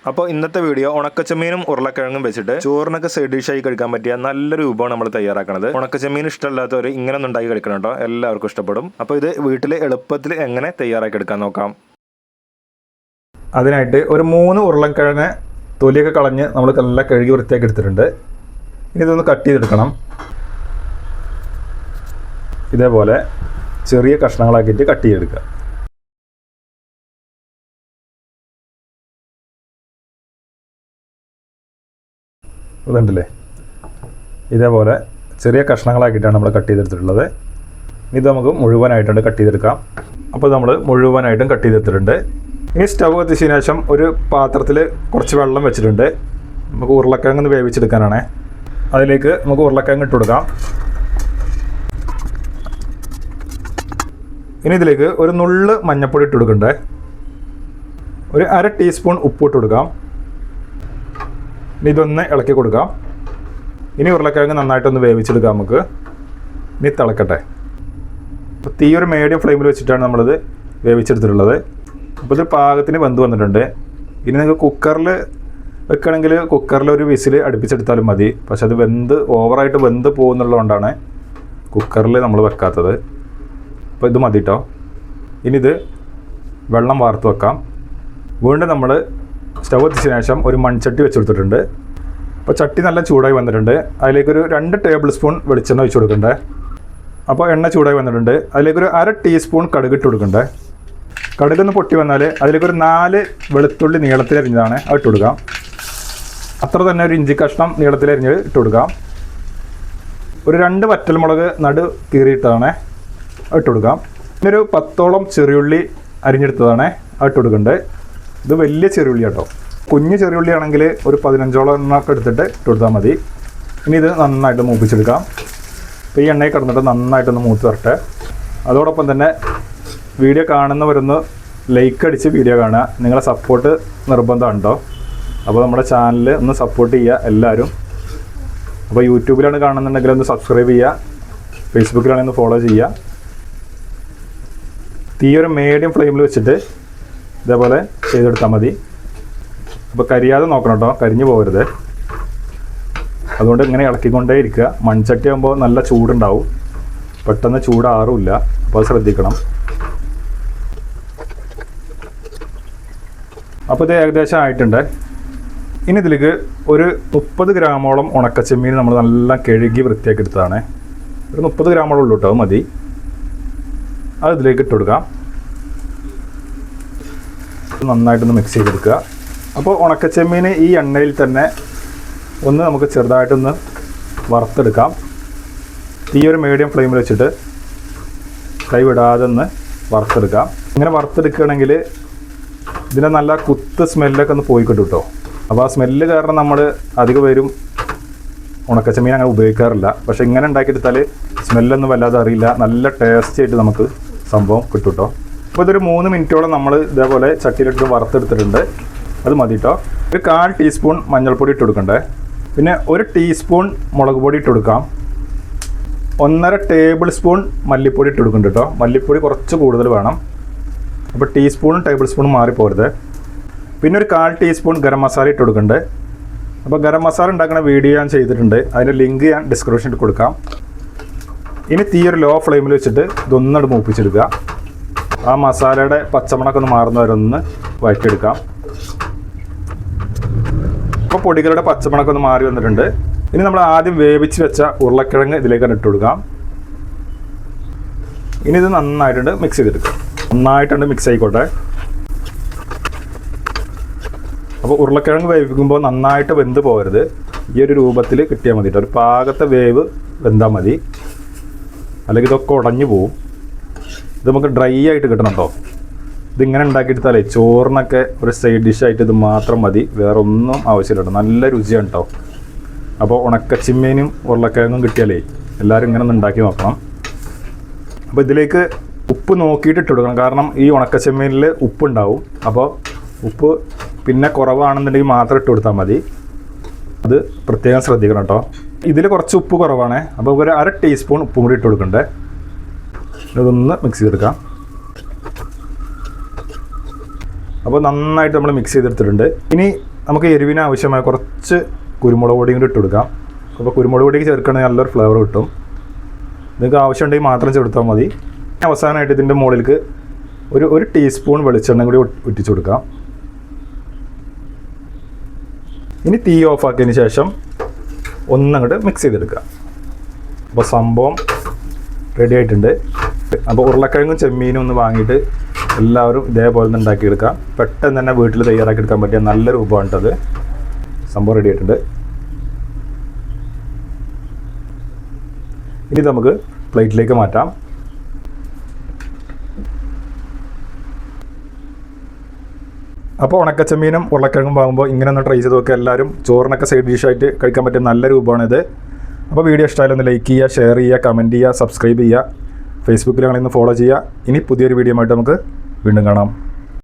അപ്പോൾ ഇന്നത്തെ വീഡിയോ ഉണക്കച്ചെമ്മീനും ഉരുളക്കിഴങ്ങും വെച്ചിട്ട് ചോറിനൊക്കെ സൈഡ് ഡിഷായി കഴിക്കാൻ പറ്റിയ നല്ലൊരു വിഭവമാണ് നമ്മൾ തയ്യാറാക്കുന്നത്. ഉണക്കച്ചെമ്മീൻ ഇഷ്ടമില്ലാത്തവർ ഇങ്ങനെ ഒന്നും ഉണ്ടാക്കി കഴിക്കണം കേട്ടോ, എല്ലാവർക്കും ഇഷ്ടപ്പെടും. അപ്പോൾ ഇത് വീട്ടിൽ എളുപ്പത്തിൽ എങ്ങനെ തയ്യാറാക്കി എടുക്കാൻ നോക്കാം. അതിനായിട്ട് ഒരു 3 ഉരുളക്കിഴങ്ങ് തൊലിയൊക്കെ കളഞ്ഞ് നമ്മൾ നല്ല കഴുകി വൃത്തിയാക്കി എടുത്തിട്ടുണ്ട്. ഇനി ഇതൊന്ന് കട്ട് ചെയ്തെടുക്കണം. ഇതേപോലെ ചെറിയ കഷ്ണങ്ങളാക്കിയിട്ട് കട്ട് ചെയ്തെടുക്കുക. ഇതുണ്ടല്ലേ, ഇതേപോലെ ചെറിയ കഷ്ണങ്ങളാക്കിയിട്ടാണ് നമ്മൾ കട്ട് ചെയ്തെടുത്തിട്ടുള്ളത്. ഇത് നമുക്ക് മുഴുവനായിട്ടുണ്ട് കട്ട് ചെയ്തെടുക്കാം. അപ്പോൾ നമ്മൾ മുഴുവനായിട്ടും കട്ട് ചെയ്തെടുത്തിട്ടുണ്ട്. ഇനി സ്റ്റവ് കത്തിച്ചതിന് ശേഷം ഒരു പാത്രത്തിൽ കുറച്ച് വെള്ളം വെച്ചിട്ടുണ്ട്. നമുക്ക് ഉരുളക്കിഴങ്ങ് ഒന്ന് വേവിച്ചെടുക്കാനാണ്. അതിലേക്ക് നമുക്ക് ഉരുളക്കിഴങ്ങ് ഇട്ട് കൊടുക്കാം. ഇനി ഇതിലേക്ക് ഒരു നുള്ള് മഞ്ഞൾപ്പൊടി ഇട്ട് കൊടുക്കണ്ടേ, ഒരു 1/2 ടീസ്പൂൺ ഉപ്പ് ഇട്ട് കൊടുക്കാം. ഇനി ഇതൊന്ന് ഇളക്കി കൊടുക്കാം. ഇനി ഉരുളക്കിഴങ്ങ് നന്നായിട്ടൊന്ന് വേവിച്ചെടുക്കാം നമുക്ക്. ഇനി തിളക്കട്ടെ. അപ്പോൾ തീ ഒരു മീഡിയം ഫ്ലെയിമിൽ വെച്ചിട്ടാണ് നമ്മളിത് വേവിച്ചെടുത്തിട്ടുള്ളത്. അപ്പോൾ ഇത് പാകത്തിന് വെന്ത് വന്നിട്ടുണ്ട്. ഇനി നിങ്ങൾക്ക് കുക്കറിൽ വെക്കണമെങ്കിൽ കുക്കറിൽ ഒരു വിസിൽ അടുപ്പിച്ചെടുത്താലും മതി. പക്ഷെ അത് ഓവറായിട്ട് വെന്ത് പോകുന്നുള്ളതുകൊണ്ടാണ് കുക്കറിൽ നമ്മൾ വെക്കാത്തത്. അപ്പോൾ ഇത് മതി കേട്ടോ. ഇനി ഇത് വെള്ളം വാർത്ത് വെക്കാം. വീണ്ടും നമ്മൾ സ്റ്റവ് എത്തിച്ചതിന് ശേഷം ഒരു മൺചട്ടി വെച്ചെടുത്തിട്ടുണ്ട്. അപ്പോൾ ചട്ടി നല്ല ചൂടായി വന്നിട്ടുണ്ട്. അതിലേക്കൊരു 2 ടേബിൾ സ്പൂൺ വെളിച്ചെണ്ണ ഒഴിച്ച് കൊടുക്കണ്ടേ. അപ്പോൾ എണ്ണ ചൂടായി വന്നിട്ടുണ്ട്. അതിലേക്കൊരു 1/2 ടീസ്പൂൺ കടുക് ഇട്ട് കൊടുക്കണ്ടേ. കടുകൊന്ന് പൊട്ടി വന്നാൽ അതിലേക്കൊരു 4 വെളുത്തുള്ളി നീളത്തിലരിഞ്ഞതാണ് അത് ഇട്ട് കൊടുക്കാം. അത്ര തന്നെ ഒരു ഇഞ്ചി കഷ്ണം നീളത്തിലരിഞ്ഞത് ഇട്ട് കൊടുക്കാം. ഒരു 2 വറ്റൽമുളക് നടു കീറിയിട്ടതാണ് അത് ഇട്ട് കൊടുക്കാം. പിന്നെ ഒരു 10ഓളം ചെറിയുള്ളി അരിഞ്ഞെടുത്തതാണ് അത് ഇട്ട് കൊടുക്കണ്ടേ. ഇത് വലിയ ചെറിയുള്ളി കേട്ടോ. കുഞ്ഞ് ചെറിയുള്ളി ആണെങ്കിൽ ഒരു 15ഓളം എണ്ണമൊക്കെ എടുത്തിട്ട് ഇട്ട് കൊടുത്താൽ മതി. ഇനി ഇത് നന്നായിട്ട് മൂപ്പിച്ചെടുക്കാം. അപ്പോൾ ഈ എണ്ണയിൽ കിടന്നിട്ട് നന്നായിട്ടൊന്ന് മൂത്ത് വരട്ടെ. അതോടൊപ്പം തന്നെ വീഡിയോ കാണുന്നവരൊന്ന് ലൈക്ക് അടിച്ച് വീഡിയോ കാണുക. നിങ്ങളെ സപ്പോർട്ട് നിർബന്ധമുണ്ടോ? അപ്പോൾ നമ്മുടെ ചാനൽ ഒന്ന് സപ്പോർട്ട് ചെയ്യുക എല്ലാവരും. അപ്പോൾ യൂട്യൂബിലാണ് കാണുന്നുണ്ടെങ്കിൽ ഒന്ന് സബ്സ്ക്രൈബ് ചെയ്യുക, ഫേസ്ബുക്കിലാണെങ്കിൽ ഒന്ന് ഫോളോ ചെയ്യുക. തീ ഒരു മീഡിയം ഫ്ലെയിമിൽ വെച്ചിട്ട് ഇതേപോലെ ചെയ്തെടുത്താൽ മതി. അപ്പോൾ കരിയാതെ നോക്കണം കേട്ടോ, കരിഞ്ഞു പോകരുത്. അതുകൊണ്ട് ഇങ്ങനെ ഇളക്കിക്കൊണ്ടേ ഇരിക്കുക. മൺചട്ടി ആകുമ്പോൾ നല്ല ചൂടുണ്ടാവും, പെട്ടെന്ന് ചൂടാറുമില്ല. അപ്പോൾ അത് ശ്രദ്ധിക്കണം. അപ്പോൾ ഇത് ഏകദേശം ആയിട്ടുണ്ട്. ഇനി ഇതിലേക്ക് ഒരു 30 ഗ്രാമോളം ഉണക്കച്ചെമ്മീൻ നമ്മൾ നല്ല കഴുകി വൃത്തിയാക്കി എടുത്തതാണ്. ഒരു 30 ഗ്രാമോളം ഉള്ളൂ കേട്ടോ, മതി. അത് ഇതിലേക്ക് ഇട്ട് കൊടുക്കാം. നന്നായിട്ടൊന്ന് മിക്സ് ചെയ്തെടുക്കുക. അപ്പോൾ ഉണക്കച്ചെമ്മീൻ ഈ എണ്ണയിൽ തന്നെ ഒന്ന് നമുക്ക് ചെറുതായിട്ടൊന്ന് വറുത്തെടുക്കാം. തീ ഒരു മീഡിയം ഫ്ലെയിമിൽ വെച്ചിട്ട് കൈ വിടാതെ ഒന്ന് വറുത്തെടുക്കാം. ഇങ്ങനെ വറുത്തെടുക്കുകയാണെങ്കിൽ ഇതിൻ്റെ നല്ല കുത്ത് സ്മെല്ലൊക്കെ ഒന്ന് പോയി കിട്ടും കേട്ടോ. അപ്പോൾ ആ സ്മെല്ല് കാരണം നമ്മൾ അധികം പേരും ഉണക്കച്ചെമ്മീൻ അങ്ങനെ ഉപയോഗിക്കാറില്ല. പക്ഷേ ഇങ്ങനെ ഉണ്ടാക്കിയെടുത്താൽ സ്മെല്ലൊന്നും വല്ലാതെ അറിയില്ല, നല്ല ടേസ്റ്റി ആയിട്ട് നമുക്ക് സംഭവം കിട്ടും കേട്ടോ. അപ്പോൾ ഇതൊരു 3 മിനിറ്റോളം നമ്മൾ ഇതേപോലെ ചട്ടിയിലിട്ട് വറുത്തെടുത്തിട്ടുണ്ട്. അത് മതി കേട്ടോ. ഒരു 1/4 ടീസ്പൂൺ മഞ്ഞൾപ്പൊടി ഇട്ട് കൊടുക്കണ്ടേ. പിന്നെ 1 ടീസ്പൂൺ മുളക് പൊടി ഇട്ട് കൊടുക്കാം. 1.5 ടേബിൾ സ്പൂൺ മല്ലിപ്പൊടി ഇട്ട് കൊടുക്കുന്നുണ്ട് കേട്ടോ. മല്ലിപ്പൊടി കുറച്ച് കൂടുതൽ വേണം. അപ്പോൾ ടീസ്പൂണും ടേബിൾ സ്പൂണും മാറിപ്പോരുത്. പിന്നെ ഒരു 1/4 ടീസ്പൂൺ ഗരം മസാല ഇട്ട് കൊടുക്കുന്നുണ്ട്. അപ്പോൾ ഗരം മസാല ഉണ്ടാക്കുന്ന വീഡിയോ ഞാൻ ചെയ്തിട്ടുണ്ട്, അതിൻ്റെ ലിങ്ക് ഞാൻ ഡിസ്ക്രിപ്ഷനിൽ കൊടുക്കാം. ഇനി തീ ഒരു ലോ ഫ്ലെയിമിൽ വെച്ചിട്ട് ഇതൊന്നങ്ങോട്ട് മൂപ്പിച്ചെടുക്കുക. ആ മസാലയുടെ പച്ചമണമൊക്കെ ഒന്ന് മാറുന്നവരൊന്ന് വഴറ്റിയെടുക്കാം. അപ്പോൾ പൊടികളുടെ പച്ചമണമൊക്കെ ഒന്ന് മാറി വന്നിട്ടുണ്ട്. ഇനി നമ്മൾ ആദ്യം വേവിച്ച് വെച്ച ഉരുളക്കിഴങ്ങ് ഇതിലേക്കാണ് ഇട്ട് കൊടുക്കാം. ഇനി ഇത് നന്നായിട്ടുണ്ട് മിക്സ് ചെയ്തെടുക്കാം. നന്നായിട്ടുണ്ട് മിക്സ് ആയിക്കോട്ടെ. അപ്പോൾ ഉരുളക്കിഴങ്ങ് വേവിക്കുമ്പോൾ നന്നായിട്ട് വെന്ത് പോകരുത്. ഈ ഒരു രൂപത്തിൽ കിട്ടിയാൽ മതി കേട്ടോ. ഒരു പാകത്തെ വേവ് വെന്താൽ മതി, അല്ലെങ്കിൽ ഇതൊക്കെ ഉടഞ്ഞു പോവും. ഇത് നമുക്ക് ഡ്രൈ ആയിട്ട് കിട്ടണം കേട്ടോ. ഇതിങ്ങനെ ഉണ്ടാക്കിയെടുത്താലേ ചോറിനൊക്കെ ഒരു സൈഡ് ഡിഷായിട്ട് ഇത് മാത്രം മതി, വേറെ ഒന്നും ആവശ്യമില്ല കേട്ടോ. നല്ല രുചിയാണ് കേട്ടോ. അപ്പോൾ ഉണക്കച്ചെമ്മീനും ഉരുളക്കിഴങ്ങും കിട്ടിയാലേ എല്ലാവരും ഇങ്ങനെ ഒന്ന് ഉണ്ടാക്കി നോക്കണം. അപ്പോൾ ഇതിലേക്ക് ഉപ്പ് നോക്കിയിട്ട് ഇട്ട് കൊടുക്കണം. കാരണം ഈ ഉണക്കച്ചെമ്മീനിൽ ഉപ്പുണ്ടാവും. അപ്പോൾ ഉപ്പ് പിന്നെ കുറവാണെന്നുണ്ടെങ്കിൽ മാത്രം ഇട്ട് കൊടുത്താൽ മതി. അത് പ്രത്യേകം ശ്രദ്ധിക്കണം കേട്ടോ. ഇതിൽ കുറച്ച് ഉപ്പ് കുറവാണ്. അപ്പോൾ ഒരു 1/2 ടീസ്പൂൺ ഉപ്പും കൂടി ഇട്ട് കൊടുക്കണ്ടേ. ഇതൊന്ന് മിക്സ് ചെയ്തെടുക്കാം. അപ്പോൾ നന്നായിട്ട് നമ്മൾ മിക്സ് ചെയ്തെടുത്തിട്ടുണ്ട്. ഇനി നമുക്ക് എരിവിന് ആവശ്യമായ കുറച്ച് കുരുമുളക് പൊടിയും കൂടി ഇട്ട് കൊടുക്കാം. അപ്പോൾ കുരുമുളക് പൊടിക്ക് ചേർക്കണമെങ്കിൽ നല്ലൊരു ഫ്ലേവർ കിട്ടും. നിങ്ങൾക്ക് ആവശ്യമുണ്ടെങ്കിൽ മാത്രം ചേർത്താൽ മതി. അവസാനമായിട്ട് ഇതിൻ്റെ മുകളിലേക്ക് ഒരു ടീസ്പൂൺ വെളിച്ചെണ്ണ കൂടി ഒറ്റിച്ച് കൊടുക്കാം. ഇനി തീ ഓഫാക്കിയതിന് ശേഷം ഒന്നങ്ങോട്ട് മിക്സ് ചെയ്തെടുക്കുക. അപ്പോൾ സംഭവം റെഡി ആയിട്ടുണ്ട്. അപ്പോൾ ഉരുളക്കിഴങ്ങും ചെമ്മീനും ഒന്ന് വാങ്ങിയിട്ട് എല്ലാവരും ഇതേപോലെ ഒന്ന് ഉണ്ടാക്കിയെടുക്കാം. പെട്ടെന്ന് തന്നെ വീട്ടിൽ തയ്യാറാക്കിയെടുക്കാൻ പറ്റിയ നല്ലൊരു വിഭവമാണിട്ടത്. സംഭവം റെഡി ആയിട്ടുണ്ട്. ഇനി നമുക്ക് പ്ലേറ്റിലേക്ക് മാറ്റാം. അപ്പോൾ ഉണക്കച്ചെമ്മീനും ഉരുളക്കിഴങ്ങും വാങ്ങുമ്പോൾ ഇങ്ങനെ ഒന്ന് ട്രൈ ചെയ്ത് നോക്കുക. എല്ലാവരും ചോറിനൊക്കെ സൈഡ് ഡിഷായിട്ട് കഴിക്കാൻ പറ്റിയ നല്ല രൂപമാണിത്. അപ്പോൾ വീഡിയോ ഇഷ്ടമായാലും ഒന്ന് ലൈക്ക് ചെയ്യുക, ഷെയർ ചെയ്യുക, കമൻറ്റ് ചെയ്യുക, സബ്സ്ക്രൈബ് ചെയ്യുക, ഫേസ്ബുക്കിൽ ഞങ്ങളിന്ന് ഫോളോ ചെയ്യുക. ഇനി പുതിയൊരു വീഡിയോ ആയിട്ട് നമുക്ക് വീണ്ടും കാണാം.